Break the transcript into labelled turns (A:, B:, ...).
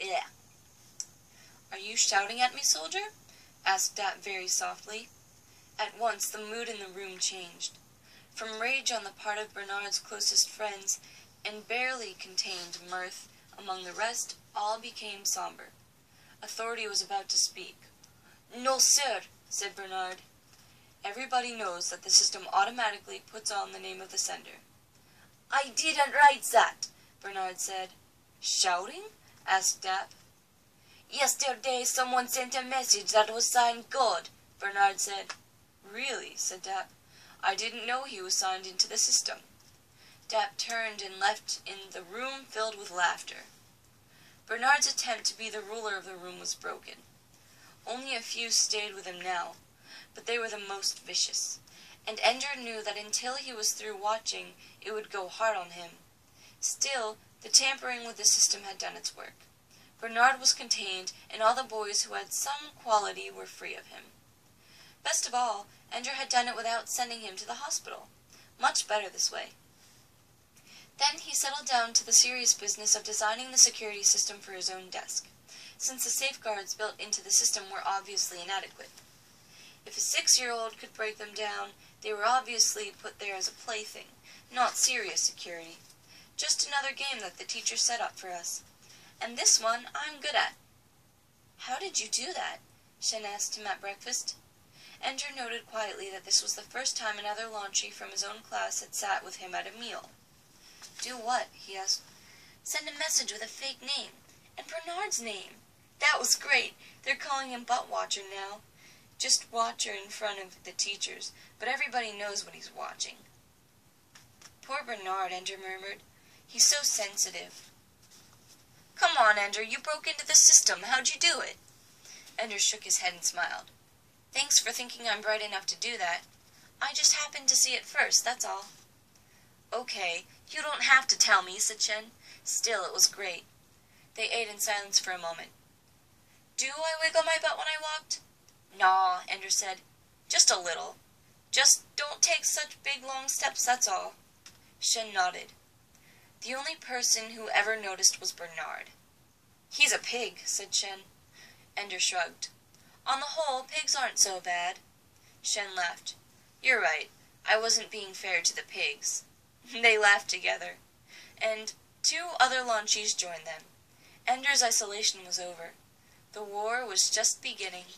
A: Yeah. "Are you shouting at me, soldier?" asked Dap very softly. At once the mood in the room changed. From rage on the part of Bernard's closest friends, and barely contained mirth among the rest, all became somber. Authority was about to speak. "No, sir," said Bernard. "Everybody knows that the system automatically puts on the name of the sender." "I didn't write that," Bernard said. "Shouting?" asked Dap. "Yesterday someone sent a message that was signed God," Bernard said. "Really?" said Dap. "I didn't know he was signed into the system." Dap turned and left in the room filled with laughter. Bernard's attempt to be the ruler of the room was broken. Only a few stayed with him now, but they were the most vicious, and Ender knew that until he was through watching, it would go hard on him. Still, the tampering with the system had done its work. Bernard was contained, and all the boys who had some quality were free of him. Best of all, Ender had done it without sending him to the hospital. Much better this way. Then he settled down to the serious business of designing the security system for his own desk, since the safeguards built into the system were obviously inadequate. If a 6-year-old could break them down, they were obviously put there as a plaything, not serious security. Just another game that the teacher set up for us. And this one I'm good at. "How did you do that?" Shen asked him at breakfast. Ender noted quietly that this was the first time another launchy from his own class had sat with him at a meal. "Do what?" he asked. "Send a message with a fake name. And Bernard's name. That was great. They're calling him Butt Watcher now. Just Watcher in front of the teachers, but everybody knows what he's watching." "Poor Bernard," Ender murmured. "He's so sensitive." "Come on, Ender, you broke into the system. How'd you do it?" Ender shook his head and smiled. "Thanks for thinking I'm bright enough to do that. I just happened to see it first, that's all." "Okay, you don't have to tell me," said Shen. "Still, it was great." They ate in silence for a moment. "Do I wiggle my butt when I walked?" "Naw," Ender said. "Just a little. Just don't take such big long steps, that's all." Shen nodded. The only person who ever noticed was Bernard. "He's a pig," said Shen. Ender shrugged. "On the whole, pigs aren't so bad." Shen laughed. "You're right. I wasn't being fair to the pigs." They laughed together, and 2 other launchies joined them. Ender's isolation was over. The war was just beginning.